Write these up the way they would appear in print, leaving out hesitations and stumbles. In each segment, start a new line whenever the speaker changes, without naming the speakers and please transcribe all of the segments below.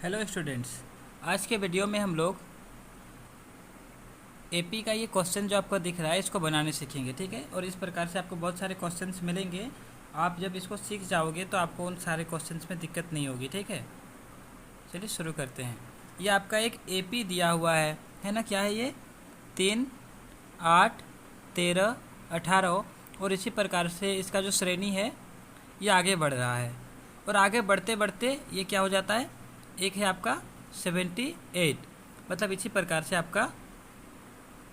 Hello students, आज के video में हम लोग एपी का ये क्वेश्चन जो आपको दिख रहा है इसको बनाने सीखेंगे। ठीक है, और इस प्रकार से आपको बहुत सारे क्वेश्चंस मिलेंगे। आप जब इसको सीख जाओगे तो आपको उन सारे क्वेश्चंस में दिक्कत नहीं होगी। ठीक है, चलिए शुरू करते हैं। ये आपका एक एपी दिया हुआ है ना। क्या है ये? 3, 8, 13, 18 और इसी प्रकार से इसका जो श्रेणी है ये आगे बढ़ रहा है। और आगे बढ़ते बढ़ते ये क्या हो जाता है, एक है आपका 78। मतलब इसी प्रकार से आपका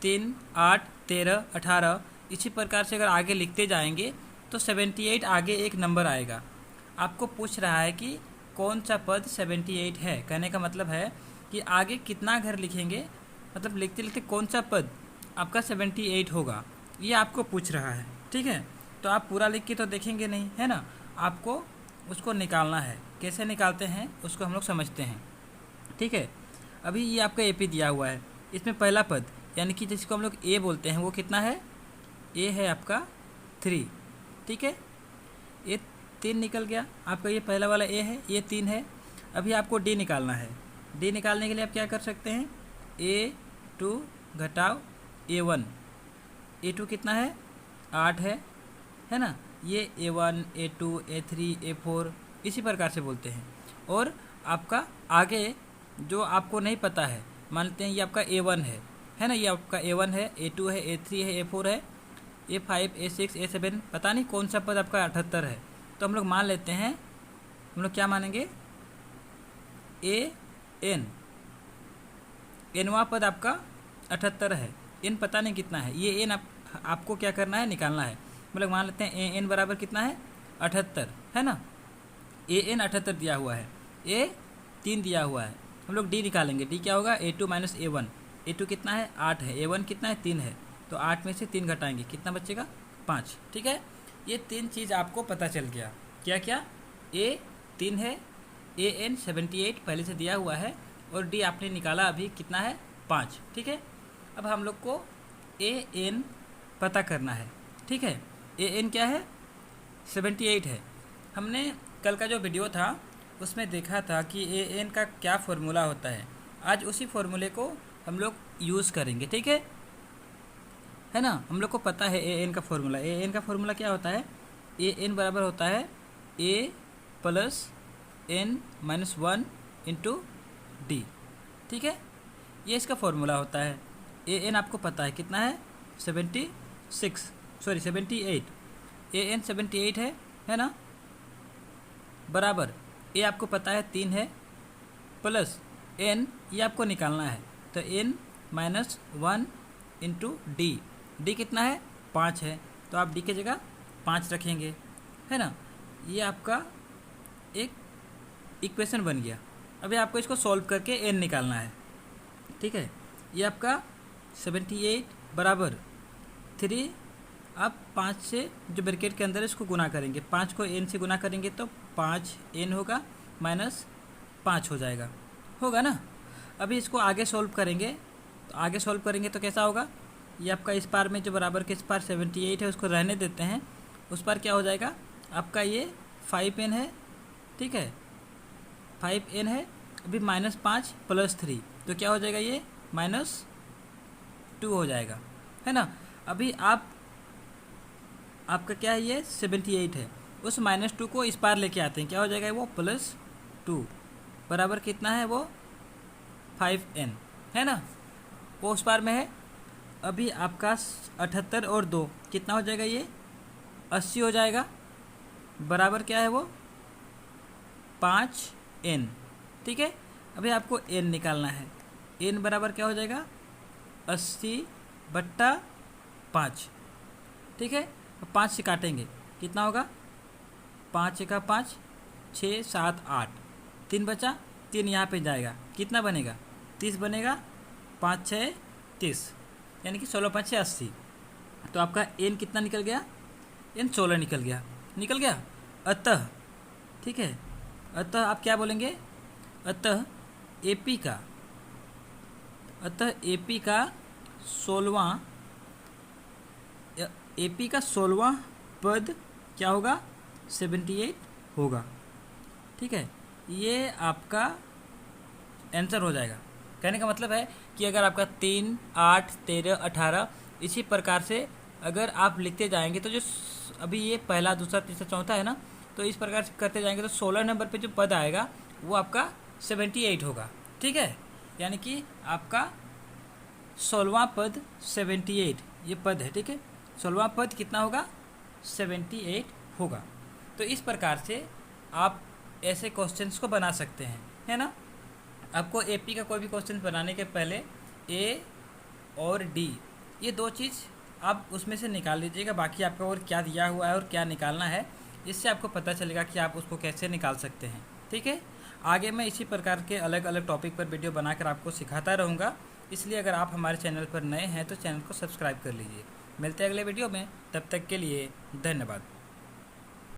3, 8, 13, 18 इसी प्रकार से अगर आगे लिखते जाएंगे तो 78 आगे एक नंबर आएगा। आपको पूछ रहा है कि कौन सा पद 78 है। कहने का मतलब है कि आगे कितना घर लिखेंगे, मतलब लिखते लिखते कौन सा पद आपका 78 होगा, ये आपको पूछ रहा है। ठीक है, तो आप पूरा लिख के तो देखेंगे नहीं, है ना। आपको उसको निकालना है। कैसे निकालते हैं उसको हम लोग समझते हैं। ठीक है, अभी ये आपका एपी दिया हुआ है। इसमें पहला पद यानी कि जिसको हम लोग ए बोलते हैं वो कितना है? ए है आपका 3। ठीक है, ये 3 निकल गया आपका। ये पहला वाला ए है, ये 3 है। अभी आपको डी निकालना है। डी निकालने के लिए आप क्या कर सकते हैं? A2 घटाओ A1। A2 कितना है? 8 है ना। ये A1, A2, A3, A4 इसी प्रकार से बोलते हैं। और आपका आगे जो आपको नहीं पता है, मानते हैं ये आपका A1 है ना। ये आपका A1 है, A2 है, A3 है, A4 है, A5, A6, A7 पता नहीं कौन सा पद आपका 78 है। तो हम लोग मान लेते हैं, हम लोग क्या मानेंगे? AN, एनवा पद आपका 78 है। एन पता नहीं कितना है। ये एन आपको क्या करना है? निकालना है। मतलब मान लेते हैं एन बराबर कितना है? 78 है ना। एन 78 दिया हुआ है, ए 3 दिया हुआ है। हम लोग डी निकालेंगे। डी क्या होगा? A2 minus A1। A2 कितना है? 8 है। A1 कितना है? 3 है। तो 8 में से 3 घटाएंगे, कितना बचेगा? 5। ठीक है, ये 3 चीज़ आपको पता चल गया। क्या क्या? ए 3 है, AN 78 पहले से दिया हुआ है, और डी आपने निकाला अभी कितना है? 5। ठीक है, अब हम लोग को AN पता करना है। ठीक है, AN क्या है? 78 है। हमने कल का जो वीडियो था उसमें देखा था कि AN का क्या फॉर्मूला होता है। आज उसी फॉर्मूले को हम लोग यूज़ करेंगे। ठीक है ना। हम लोग को पता है AN का फॉर्मूला। AN का फॉर्मूला क्या होता है? AN बराबर होता है A plus N minus 1 into D. ठीक है, ये इसका फॉर्मूला होता है। AN आपको पता है कितना है? 78। AN 78 है ना। बराबर ए आपको पता है 3 है, प्लस N ये आपको निकालना है। तो N माइनस 1 इंटू डी कितना है? 5 है। तो आप डी की जगह 5 रखेंगे, है ना। ये आपका एक इक्वेशन बन गया। अभी आपको इसको सॉल्व करके N निकालना है। ठीक है, ये आपका 78 बराबर 3। आप 5 से जो ब्रैकेट के अंदर है इसको गुना करेंगे। 5 को N से गुना करेंगे तो 5N होगा, माइनस 5 हो जाएगा, होगा ना। अभी इसको आगे सॉल्व करेंगे। तो आगे सॉल्व करेंगे तो कैसा होगा? ये आपका इस पार में जो बराबर के इस पार 78 है उसको रहने देते हैं। उस पार क्या हो जाएगा? आपका ये 5N है। ठीक है, 5N है। अभी -5 + 3 तो क्या हो जाएगा? ये -2 हो जाएगा, है ना। अभी आपका क्या है? ये 78 है। उस -2 को इस पार लेके आते हैं, क्या हो जाएगा? वो +2 बराबर कितना है? वो 5N है ना। वो उस पार में है। अभी आपका 78 और 2 कितना हो जाएगा? ये 80 हो जाएगा। बराबर क्या है? वो 5N। ठीक है, अभी आपको N निकालना है। N बराबर क्या हो जाएगा? 80/5। ठीक है, 5 से काटेंगे, कितना होगा? 5 × 5 6, 7, 8 3 बचा। 3 यहाँ पे जाएगा, कितना बनेगा? 30 बनेगा। 5 6 30 यानी कि 16×5 = 80। तो आपका N कितना निकल गया? N 16 निकल गया। अतः ठीक है, अतः आप क्या बोलेंगे? अतः AP का 16वां पद क्या होगा? 78 होगा। ठीक है, ये आपका आंसर हो जाएगा। कहने का मतलब है कि अगर आपका 3, 8, 13, 18 इसी प्रकार से अगर आप लिखते जाएंगे तो जो अभी ये पहला, दूसरा, तीसरा, चौथा है ना, तो इस प्रकार से करते जाएंगे तो 16 नंबर पे जो पद आएगा वो आपका 78 होगा। ठीक है, यानी कि आपका 16वां पद 78 ये पद है। ठीक है, 16वां पद कितना होगा? 78 होगा। तो इस प्रकार से आप ऐसे क्वेश्चंस को बना सकते हैं, है ना। आपको एपी का कोई भी क्वेश्चन बनाने के पहले ए और डी ये दो चीज़ आप उसमें से निकाल लीजिएगा, बाकी आपका और क्या दिया हुआ है और क्या निकालना है, इससे आपको पता चलेगा कि आप उसको कैसे निकाल सकते हैं। ठीक है, आगे मैं इसी प्रकार के अलग अलग टॉपिक पर वीडियो बनाकर आपको सिखाता रहूँगा, इसलिए अगर आप हमारे चैनल पर नए हैं तो चैनल को सब्सक्राइब कर लीजिए। मिलते हैं अगले वीडियो में, तब तक के लिए धन्यवाद।